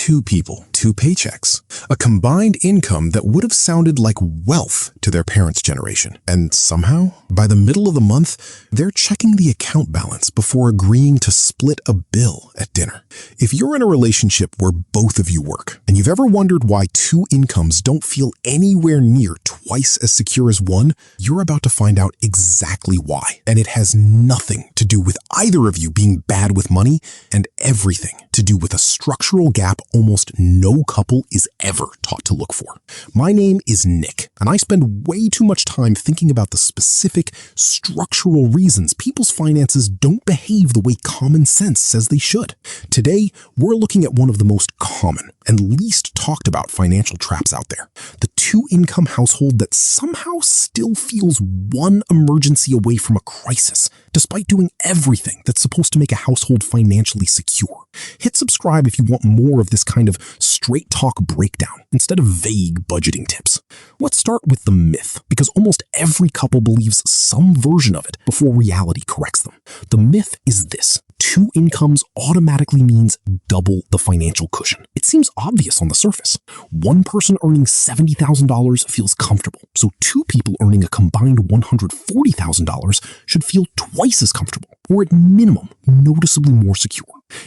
two people, two paychecks, a combined income that would have sounded like wealth to their parents' generation. And somehow, by the middle of the month, they're checking the account balance before agreeing to split a bill at dinner. If you're in a relationship where both of you work, and you've ever wondered why two incomes don't feel anywhere near twice as secure as one, you're about to find out exactly why. And it has nothing to do with either of you being bad with money and everything to do with a structural gap almost no couple is ever taught to look for. My name is Nick, and I spend way too much time thinking about the specific structural reasons people's finances don't behave the way common sense says they should. Today, we're looking at one of the most common and least talked about financial traps out there, the two-income household that somehow still feels one emergency away from a crisis, despite doing everything that's supposed to make a household financially secure. Hit subscribe if you want more of this kind of straight talk breakdown instead of vague budgeting tips. Let's start with the myth, because almost every couple believes some version of it before reality corrects them. The myth is this: two incomes automatically means double the financial cushion. It seems obvious on the surface. One person earning $70,000 feels comfortable, so two people earning a combined $140,000 should feel twice as comfortable, or at minimum, noticeably more secure.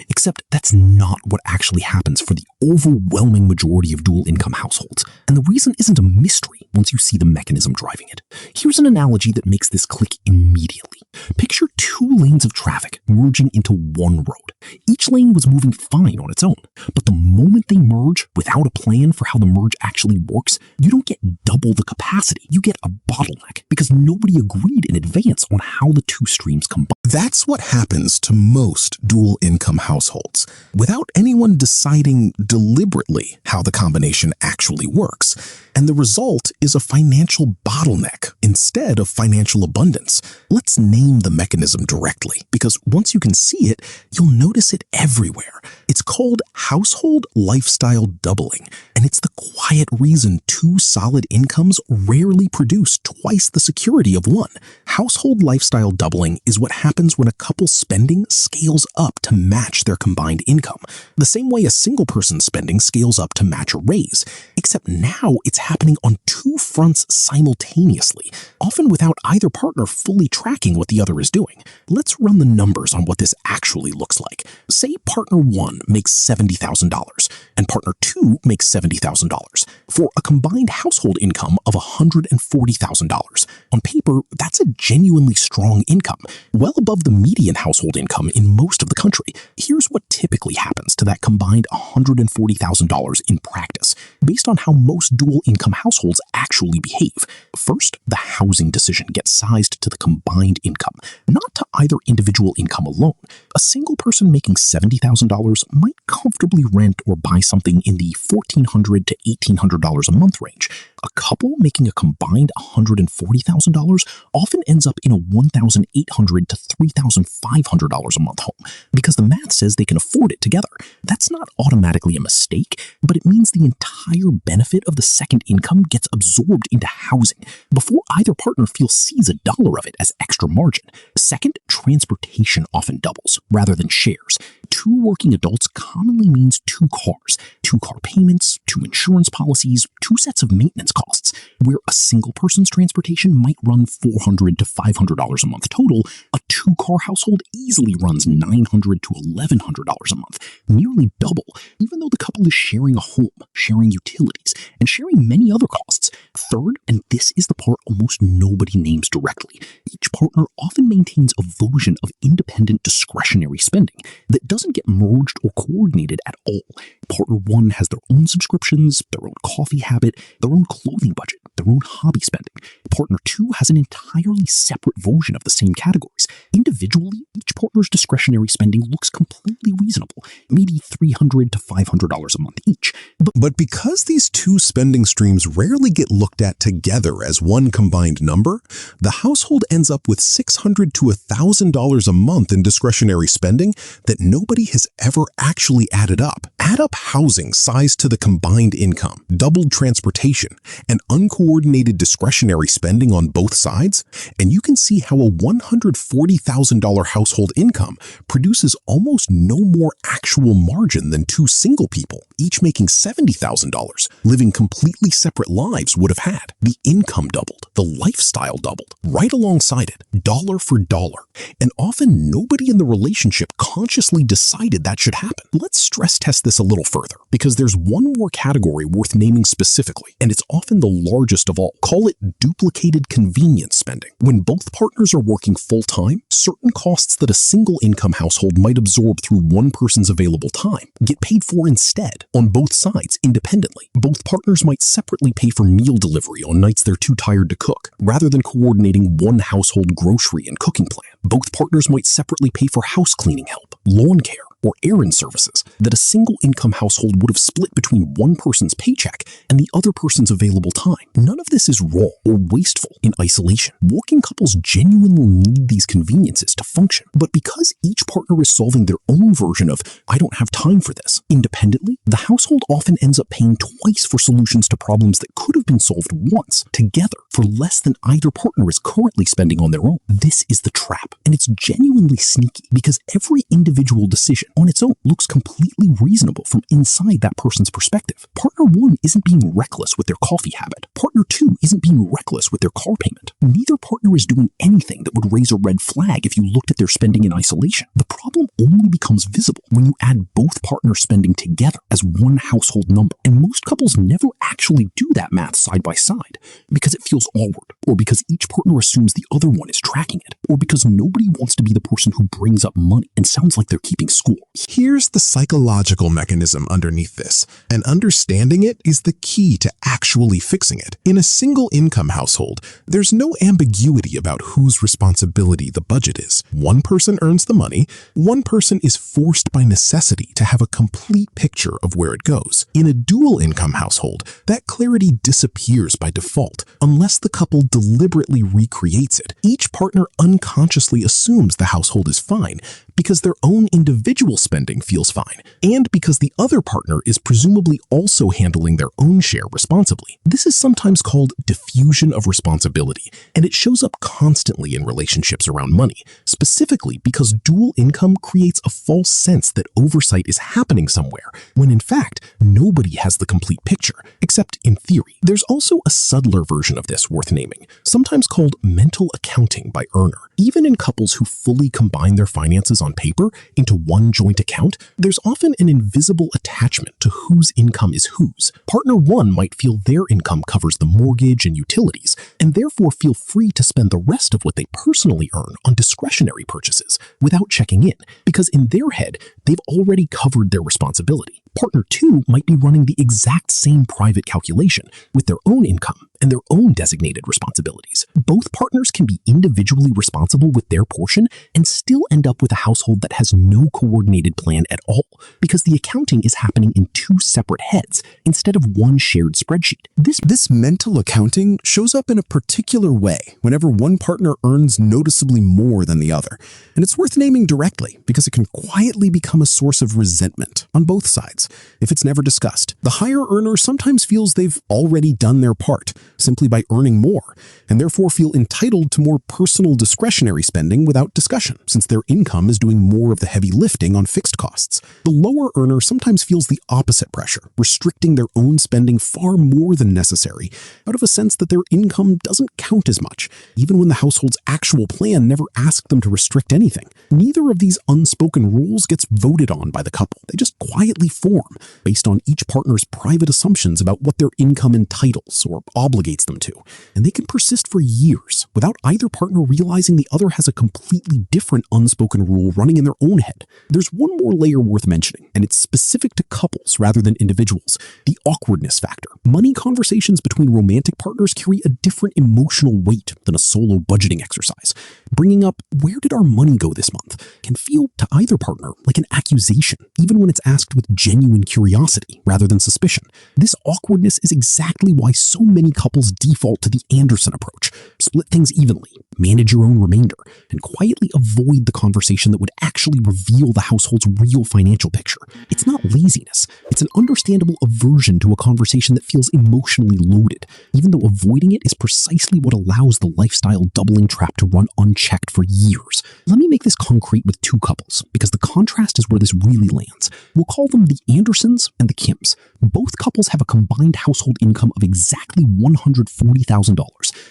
Except that's not what actually happens for the overwhelming majority of dual-income households, and the reason isn't a mystery once you see the mechanism driving it. Here's an analogy that makes this click immediately. Picture two lanes of traffic merging into one road. Each lane was moving fine on its own, but the moment they merge without a plan for how the merge actually works, you don't get double the capacity. You get a bottleneck because nobody agreed in advance on how the two streams combine. That's what happens to most dual-income households, without anyone deciding deliberately how the combination actually works. And the result is a financial bottleneck instead of financial abundance. Let's name the mechanism directly, because once you can see it, you'll notice it everywhere. It's called household lifestyle doubling, and it's the quiet reason two solid incomes rarely produce twice the security of one. Household lifestyle doubling is what happens when a couple's spending scales up to match their combined income, the same way a single person's spending scales up to match a raise, except now it's happening on two fronts simultaneously, often without either partner fully tracking what the other is doing. Let's run the numbers on what this actually looks like. Say partner 1 makes $70,000 and partner 2 makes $70,000 for a combined household income of $140,000. On paper, that's a genuinely strong income, well above the median household income in most of the country. Here's what typically happens to that combined $140,000 in practice, based on how most dual-income households actually behave. First, the housing decision gets sized to the combined income, not to either individual income alone. A single person making $70,000 might comfortably rent or buy something in the $1,400 to $1,800 a month range. A couple making a combined $140,000 often ends up in a $1,800 to $3,500 a month home, because the math says they can afford it together. That's not automatically a mistake, but it means the entire benefit of the second income gets absorbed into housing before either partner sees a dollar of it as extra margin. Second, transportation often doubles rather than shares. Two working adults commonly means two cars, two car payments, two insurance policies, two sets of maintenance costs. Where a single person's transportation might run $400 to $500 a month total, a two-car household easily runs $900 to $1,100 a month, nearly double, even though the couple is sharing a home, sharing utilities, and sharing many other costs. Third, and this is the part almost nobody names directly, each partner often maintains a version of independent discretionary spending that doesn't get merged or coordinated at all. Partner 1 has their own subscriptions, their own coffee habit, their own clothing budget, their own hobby spending. Partner 2 has an entirely separate version of the same categories. Individually, each partner's discretionary spending looks completely reasonable, maybe $300 to $500 a month each. But because these two spending streams rarely get looked at together as one combined number, the household ends up with $600 to $1,000 a month in discretionary spending that nobody has ever actually added up. Add up housing sized to the combined income, doubled transportation, and uncoordinated uncoordinated discretionary spending on both sides, and you can see how a $140,000 household income produces almost no more actual margin than two single people, each making $70,000, living completely separate lives would have had. The income doubled, the lifestyle doubled, right alongside it, dollar for dollar. And often nobody in the relationship consciously decided that should happen. Let's stress test this a little further, because there's one more category worth naming specifically, and it's often the largest of all. Call it duplicated convenience spending. When both partners are working full-time, certain costs that a single income household might absorb through one person's available time get paid for instead on both sides independently. Both partners might separately pay for meal delivery on nights they're too tired to cook, rather than coordinating one household grocery and cooking plan. Both partners might separately pay for house cleaning help, lawn care, or errand services that a single income household would have split between one person's paycheck and the other person's available time. None of this is wrong or wasteful in isolation. Working couples genuinely need these conveniences to function. But because each partner is solving their own version of, I don't have time for this, independently, the household often ends up paying twice for solutions to problems that could have been solved once, together, for less than either partner is currently spending on their own. This is the trap, and it's genuinely sneaky because every individual decision on its own looks completely reasonable from inside that person's perspective. Partner 1 isn't being reckless with their coffee habit. Partner 2 isn't being reckless with their car payment. Neither partner is doing anything that would raise a red flag if you looked at their spending in isolation. The problem only becomes visible when you add both partners spending together as one household number. And most couples never actually do that math side by side because it feels awkward, or because each partner assumes the other one is tracking it, or because nobody wants to be the person who brings up money and sounds like they're keeping score. Here's the psychological mechanism underneath this, and understanding it is the key to actually fixing it. In a single income household, there's no ambiguity about whose responsibility the budget is. One person earns the money, one person is forced by necessity to have a complete picture of where it goes. In a dual income household, that clarity disappears by default unless the couple deliberately recreates it. Each partner unconsciously assumes the household is fine because their own individual spending feels fine, and because the other partner is presumably also handling their own share responsibly. This is sometimes called diffusion of responsibility, and it shows up constantly in relationships around money, specifically because dual income creates a false sense that oversight is happening somewhere, when in fact, nobody has the complete picture, except in theory. There's also a subtler version of this worth naming, sometimes called mental accounting by earner. Even in couples who fully combine their finances on paper into one joint account, there's often an invisible attachment to whose income is whose. Partner 1 might feel their income covers the mortgage and utilities, and therefore feel free to spend the rest of what they personally earn on discretionary purchases without checking in, because in their head, they've already covered their responsibility. Partner 2 might be running the exact same private calculation with their own income and their own designated responsibilities. Both partners can be individually responsible with their portion and still end up with a household that has no coordinated plan at all, because the accounting is happening in two separate heads instead of one shared spreadsheet. This mental accounting shows up in a particular way whenever one partner earns noticeably more than the other, and it's worth naming directly because it can quietly become a source of resentment on both sides if it's never discussed. The higher earner sometimes feels they've already done their part simply by earning more, and therefore feel entitled to more personal discretionary spending without discussion, since their income is doing more of the heavy lifting on fixed costs. The lower earner sometimes feels the opposite pressure, restricting their own spending far more than necessary, out of a sense that their income doesn't count as much, even when the household's actual plan never asked them to restrict anything. Neither of these unspoken rules gets voted on by the couple. They just quietly form, based on each partner's private assumptions about what their income entitles or obligates them to, and they can persist for years without either partner realizing the other has a completely different unspoken rule running in their own head. There's one more layer worth mentioning, and it's specific to couples rather than individuals: the awkwardness factor. Money conversations between romantic partners carry a different emotional weight than a solo budgeting exercise. Bringing up, "Where did our money go this month?" can feel to either partner like an accusation, even when it's asked with genuine genuine curiosity rather than suspicion. This awkwardness is exactly why so many couples default to the Anderson approach. Split things evenly, manage your own remainder, and quietly avoid the conversation that would actually reveal the household's real financial picture. It's not laziness. It's an understandable aversion to a conversation that feels emotionally loaded, even though avoiding it is precisely what allows the lifestyle doubling trap to run unchecked for years. Let me make this concrete with two couples, because the contrast is where this really lands. We'll call them the Andersons and the Kims. Both couples have a combined household income of exactly $140,000.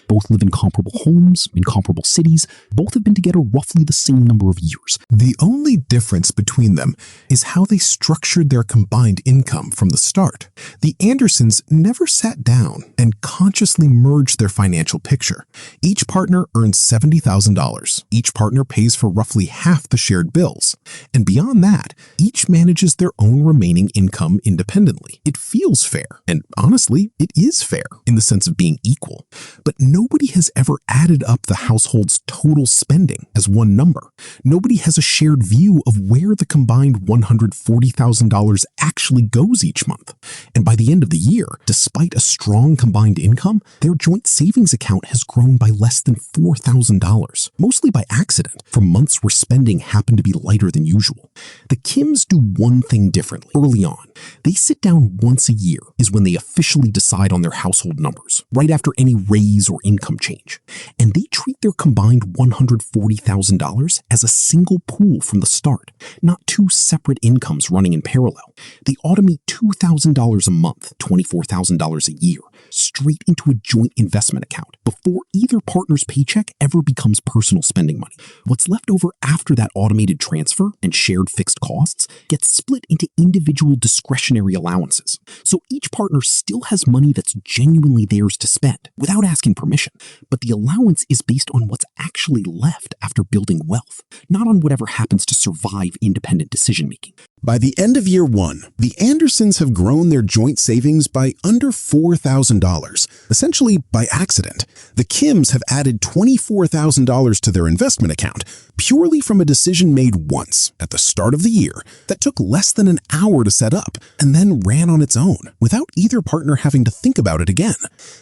Both live in comparable homes, in comparable cities. Both have been together roughly the same number of years. The only difference between them is how they structured their combined income from the start. The Andersons never sat down and consciously merged their financial picture. Each partner earns $70,000. Each partner pays for roughly half the shared bills. And beyond that, each manages their own remaining income independently. It feels fair, and honestly, it is fair in the sense of being equal. But nobody has ever added up the household's total spending as one number. Nobody has a shared view of where the combined $140,000 actually goes each month. And by the end of the year, despite a strong combined income, their joint savings account has grown by less than $4,000, mostly by accident, from months where spending happened to be lighter than usual. The Kims do one thing differently early on. They sit down once a year is when they officially decide on their household numbers, right after any raise or income change. And they treat their combined $140,000 as a single pool from the start, not two separate incomes running in parallel. They automate $2,000 a month, $24,000 a year, straight into a joint investment account before either partner's paycheck ever becomes personal spending money. What's left over after that automated transfer and shared fixed costs gets split into individual discretionary allowances. So each partner still has money that's genuinely theirs to spend without asking permission, but the allowance is based on what's actually left after building wealth, not on whatever happens to survive independent decision-making. By the end of year one, the Andersons have grown their joint savings by under $4,000, essentially by accident. The Kims have added $24,000 to their investment account, purely from a decision made once, at the start of the year, that took less than an hour to set up, and then ran on its own, without either partner having to think about it again.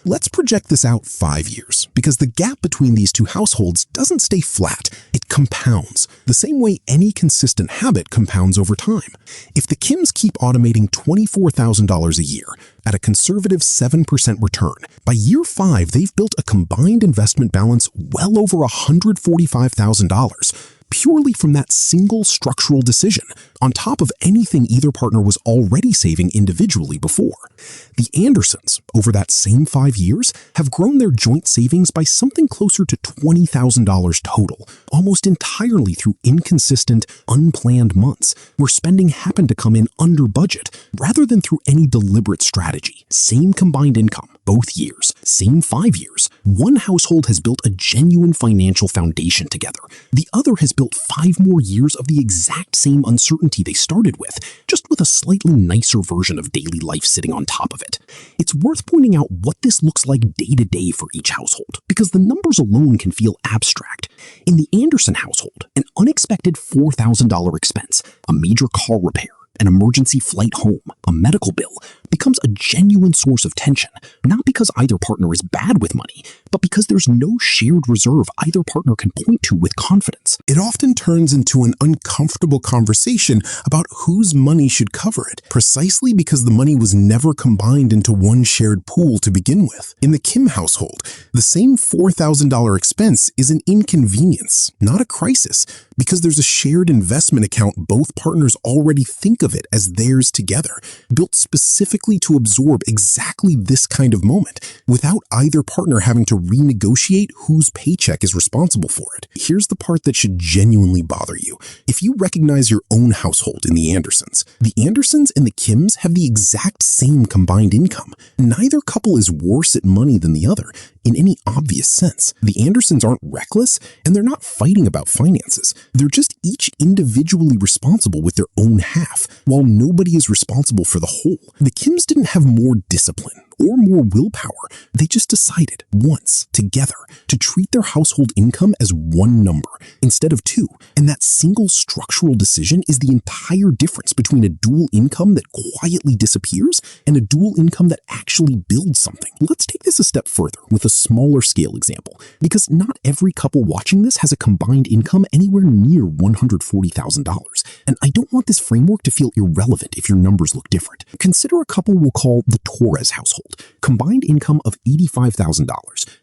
Let's project this out 5 years, because the gap between these two households doesn't stay flat, it compounds, the same way any consistent habit compounds over time. If the Kims keep automating $24,000 a year at a conservative 7% return, by year 5, they've built a combined investment balance well over $145,000, purely from that single structural decision, on top of anything either partner was already saving individually before. The Andersons, over that same 5 years, have grown their joint savings by something closer to $20,000 total, almost entirely through inconsistent, unplanned months, where spending happened to come in under budget, rather than through any deliberate strategy. Same combined income, both years, same 5 years. One household has built a genuine financial foundation together. The other has built 5 more years of the exact same uncertainty they started with, just with a slightly nicer version of daily life sitting on top of it. It's worth pointing out what this looks like day to day for each household, because the numbers alone can feel abstract. In the Anderson household, an unexpected $4,000 expense, a major car repair, an emergency flight home, a medical bill, becomes a genuine source of tension, not because either partner is bad with money, but because there's no shared reserve either partner can point to with confidence. It often turns into an uncomfortable conversation about whose money should cover it, precisely because the money was never combined into one shared pool to begin with. In the Kim household, the same $4,000 expense is an inconvenience, not a crisis, because there's a shared investment account both partners already think of it as theirs together, built specifically to absorb exactly this kind of moment, without either partner having to renegotiate whose paycheck is responsible for it. Here's the part that should genuinely bother you. If you recognize your own household in the Andersons and the Kims have the exact same combined income. Neither couple is worse at money than the other, in any obvious sense. The Andersons aren't reckless, and they're not fighting about finances. They're just each individually responsible with their own half, while nobody is responsible for the whole. The Kims didn't have more discipline or more willpower. They just decided once, together, to treat their household income as one number instead of two. And that single structural decision is the entire difference between a dual income that quietly disappears and a dual income that actually builds something. Let's take this a step further with a smaller scale example, because not every couple watching this has a combined income anywhere near $140,000. And I don't want this framework to feel irrelevant if your numbers look different. Consider a couple we'll call the Torres household. Combined income of $85,000,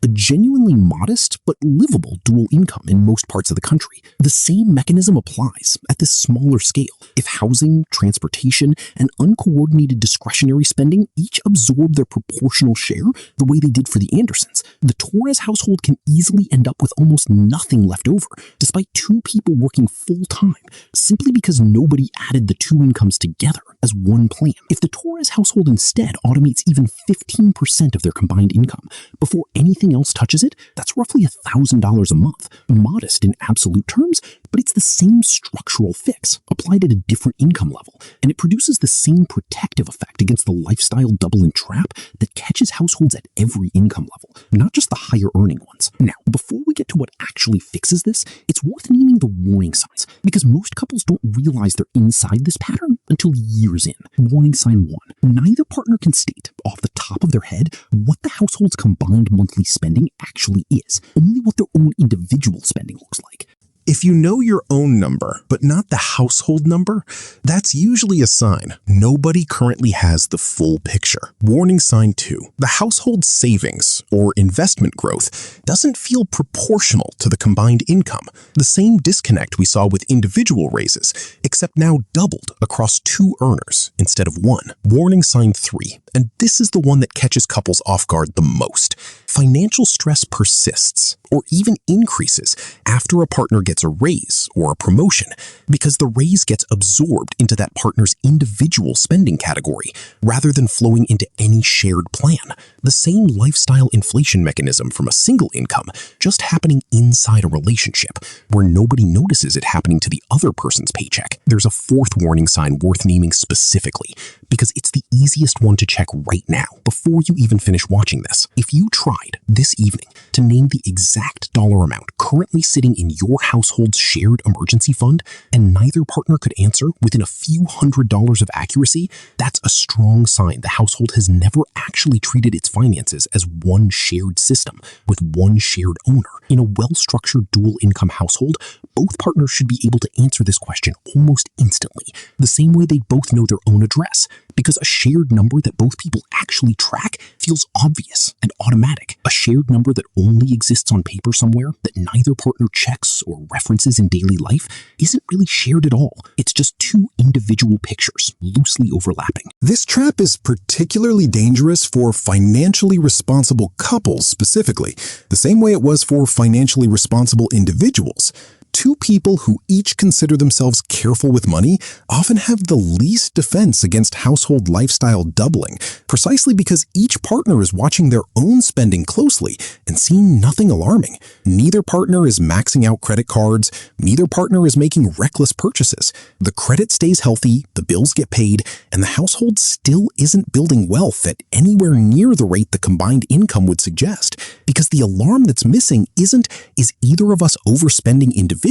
a genuinely modest but livable dual income in most parts of the country. The same mechanism applies at this smaller scale. If housing, transportation, and uncoordinated discretionary spending each absorb their proportional share the way they did for the Andersons, the Torres household can easily end up with almost nothing left over, despite two people working full-time, simply because nobody added the two incomes together as one plan. If the Torres household instead automates even 15% of their combined income before anything else touches it, that's roughly $1,000 a month. Modest in absolute terms, but it's the same structural fix applied at a different income level, and it produces the same protective effect against the lifestyle double-in trap that catches households at every income level, not just the higher earning ones. Now, before we get to what actually fixes this, it's worth naming the warning signs, because most couples don't realize they're inside this pattern until years in. Warning sign 1. Neither partner can state, off the top of their head, what the household's combined monthly spending actually is, only what their own individual spending looks like. If you know your own number, but not the household number, that's usually a sign nobody currently has the full picture. Warning sign 2. The household savings or investment growth doesn't feel proportional to the combined income. The same disconnect we saw with individual raises, except now doubled across two earners instead of one. Warning sign 3. And this is the one that catches couples off guard the most. Financial stress persists or even increases after a partner gets a raise or a promotion because the raise gets absorbed into that partner's individual spending category rather than flowing into any shared plan. The same lifestyle inflation mechanism from a single income just happening inside a relationship where nobody notices it happening to the other person's paycheck. There's a fourth warning sign worth naming specifically because it's the easiest one to check right now before you even finish watching this. If you tried this evening to name the exact dollar amount currently sitting in your household's shared emergency fund and neither partner could answer within a few $100s of accuracy, that's a strong sign the household has never actually treated its finances as one shared system with one shared owner. In a well-structured dual income household, both partners should be able to answer this question almost instantly, the same way they both know their own address, because a shared number that both people actually track feels obvious and automatic. A shared number that only exists on paper somewhere that neither partner checks or references in daily life isn't really shared at all. It's just two individual pictures loosely overlapping. This trap is particularly dangerous for financially responsible couples specifically, the same way it was for financially responsible individuals. Two people who each consider themselves careful with money often have the least defense against household lifestyle doubling, precisely because each partner is watching their own spending closely and seeing nothing alarming. Neither partner is maxing out credit cards, neither partner is making reckless purchases. The credit stays healthy, the bills get paid, and the household still isn't building wealth at anywhere near the rate the combined income would suggest, because the alarm that's missing isn't, is either of us overspending individually?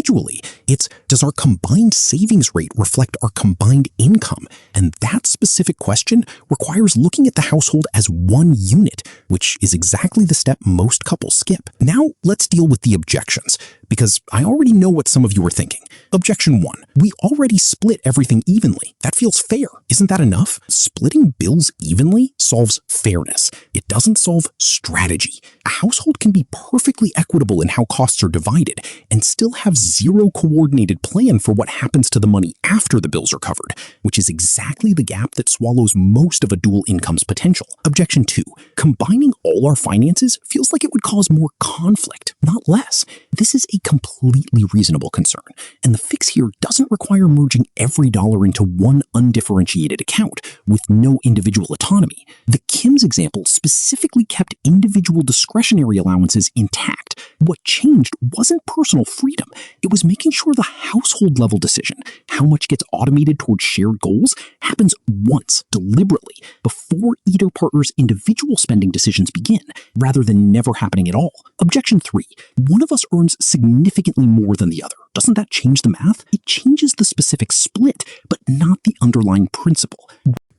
It's, does our combined savings rate reflect our combined income? And that specific question requires looking at the household as one unit, which is exactly the step most couples skip. Now let's deal with the objections, because I already know what some of you are thinking. Objection 1. We already split everything evenly. That feels fair. Isn't that enough? Splitting bills evenly solves fairness. It doesn't solve strategy. A household can be perfectly equitable in how costs are divided and still have zero coordinated plan for what happens to the money after the bills are covered, which is exactly the gap that swallows most of a dual income's potential. Objection 2. Combining all our finances feels like it would cause more conflict, not less. This is a completely reasonable concern, and the fix here doesn't require merging every dollar into one undifferentiated account with no individual autonomy. The Kim's example specifically kept individual discretionary allowances intact. What changed wasn't personal freedom. It was making sure the household level decision, how much gets automated towards shared goals, happens once, deliberately, before before either partner's individual spending decisions begin, rather than never happening at all. Objection 3. One of us earns significantly more than the other. Doesn't that change the math? It changes the specific split, but not the underlying principle.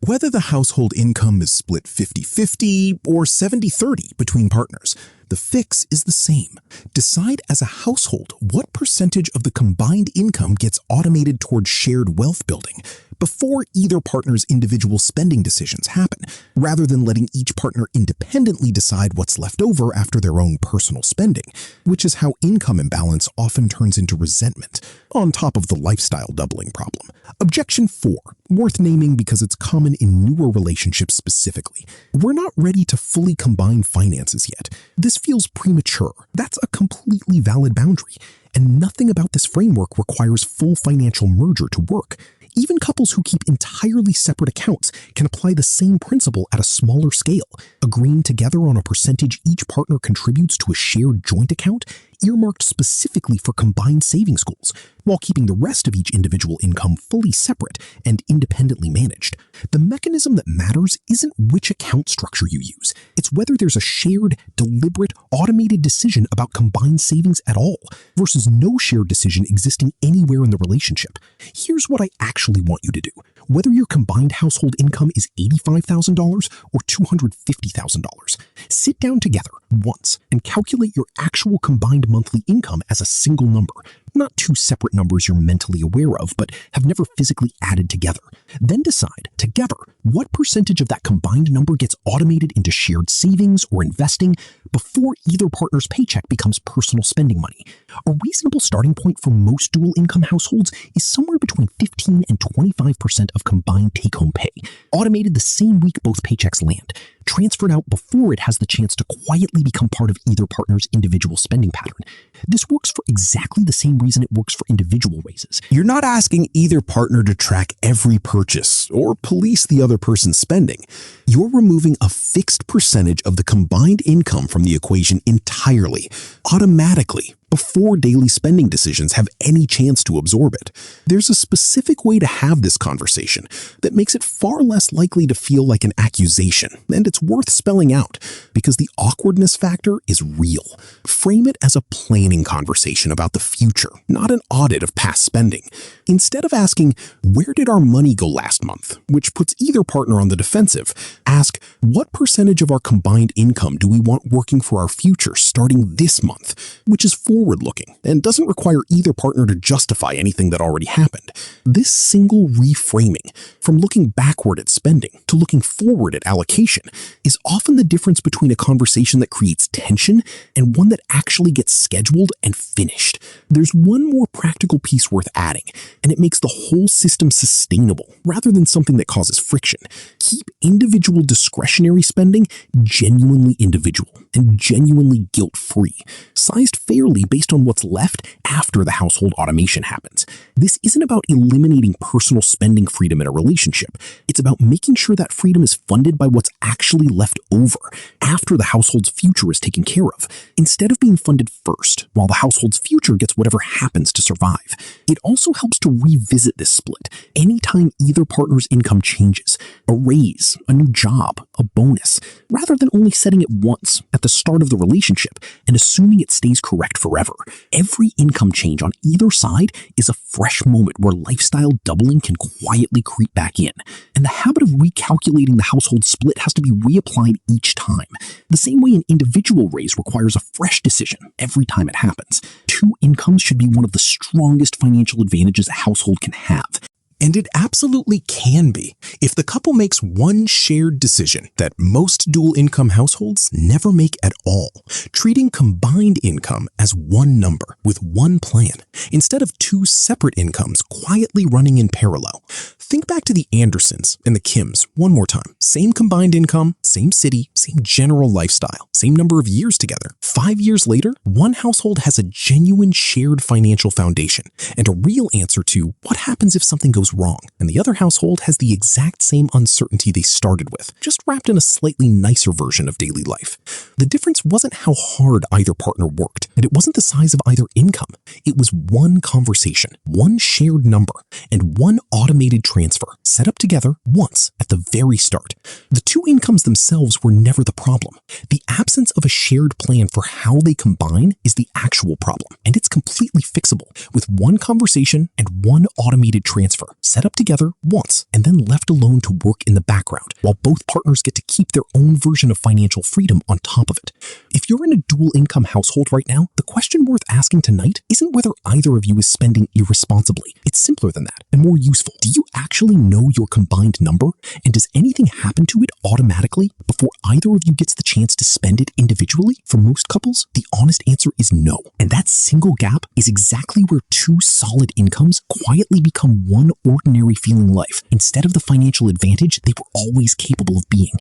Whether the household income is split 50-50 or 70-30 between partners, the fix is the same. Decide as a household what percentage of the combined income gets automated towards shared wealth building before either partner's individual spending decisions happen, rather than letting each partner independently decide what's left over after their own personal spending, which is how income imbalance often turns into resentment, on top of the lifestyle doubling problem. Objection 4, worth naming because it's common in newer relationships specifically. We're not ready to fully combine finances yet. This feels premature. That's a completely valid boundary, and nothing about this framework requires full financial merger to work. Even couples who keep entirely separate accounts can apply the same principle at a smaller scale, agreeing together on a percentage each partner contributes to a shared joint account earmarked specifically for combined savings goals, while keeping the rest of each individual income fully separate and independently managed. The mechanism that matters isn't which account structure you use. It's whether there's a shared, deliberate, automated decision about combined savings at all, versus no shared decision existing anywhere in the relationship. Here's what I actually want you to do. Whether your combined household income is $85,000 or $250,000, sit down together once and calculate your actual combined monthly income as a single number, not two separate numbers you're mentally aware of but have never physically added together. Then decide, together, what percentage of that combined number gets automated into shared savings or investing before either partner's paycheck becomes personal spending money. A reasonable starting point for most dual income households is somewhere between 15 and 25% of combined take-home pay, automated the same week both paychecks land, transferred out before it has the chance to quietly become part of either partner's individual spending pattern. This works for exactly the same reason it works for individual raises. You're not asking either partner to track every purchase or police the other person's spending. You're removing a fixed percentage of the combined income from the equation entirely, automatically, before daily spending decisions have any chance to absorb it. There's a specific way to have this conversation that makes it far less likely to feel like an accusation, and it's worth spelling out because the awkwardness factor is real. Frame it as a planning conversation about the future, not an audit of past spending. Instead of asking, "Where did our money go last month?" which puts either partner on the defensive, ask, "What percentage of our combined income do we want working for our future starting this month?" which is forward-looking and doesn't require either partner to justify anything that already happened. This single reframing, from looking backward at spending to looking forward at allocation, is often the difference between a conversation that creates tension and one that actually gets scheduled and finished. There's one more practical piece worth adding, and it makes the whole system sustainable rather than something that causes friction. Keep individual discretionary spending genuinely individual and genuinely guilt-free, sized fairly based on what's left after the household automation happens. This isn't about eliminating personal spending freedom in a relationship. It's about making sure that freedom is funded by what's actually left over after the household's future is taken care of, instead of being funded first while the household's future gets whatever happens to survive. It also helps to revisit this split anytime either partner's income changes, a raise, a new job, a bonus, rather than only setting it once at the start of the relationship and assuming it stays correct forever. Every income change on either side is a fresh moment where lifestyle doubling can quietly creep back in, and the habit of recalculating the household split has to be reapplied each time. The same way an individual raise requires a fresh decision every time it happens. Two incomes should be one of the strongest financial advantages a household can have. And it absolutely can be if the couple makes one shared decision that most dual income households never make at all, treating combined income as one number with one plan instead of two separate incomes quietly running in parallel. Think back to the Andersons and the Kims one more time. Same combined income, same city, same general lifestyle, same number of years together. 5 years later, one household has a genuine shared financial foundation and a real answer to what happens if something goes goes wrong, and the other household has the exact same uncertainty they started with, just wrapped in a slightly nicer version of daily life. The difference wasn't how hard either partner worked, and it wasn't the size of either income. It was one conversation, one shared number, and one automated transfer set up together once at the very start. The two incomes themselves were never the problem. The absence of a shared plan for how they combine is the actual problem, and it's completely fixable with one conversation and one automated transfer set up together once and then left alone to work in the background while both partners get to keep their own version of financial freedom on top of it. If you're in a dual income household right now, the question worth asking tonight isn't whether either of you is spending irresponsibly. It's simpler than that and more useful. Do you actually know your combined number? And does anything happen to it automatically before either of you gets the chance to spend it individually? For most couples, the honest answer is no. And that single gap is exactly where two solid incomes quietly become one ordinary feeling life instead of the financial advantage they were always capable of being.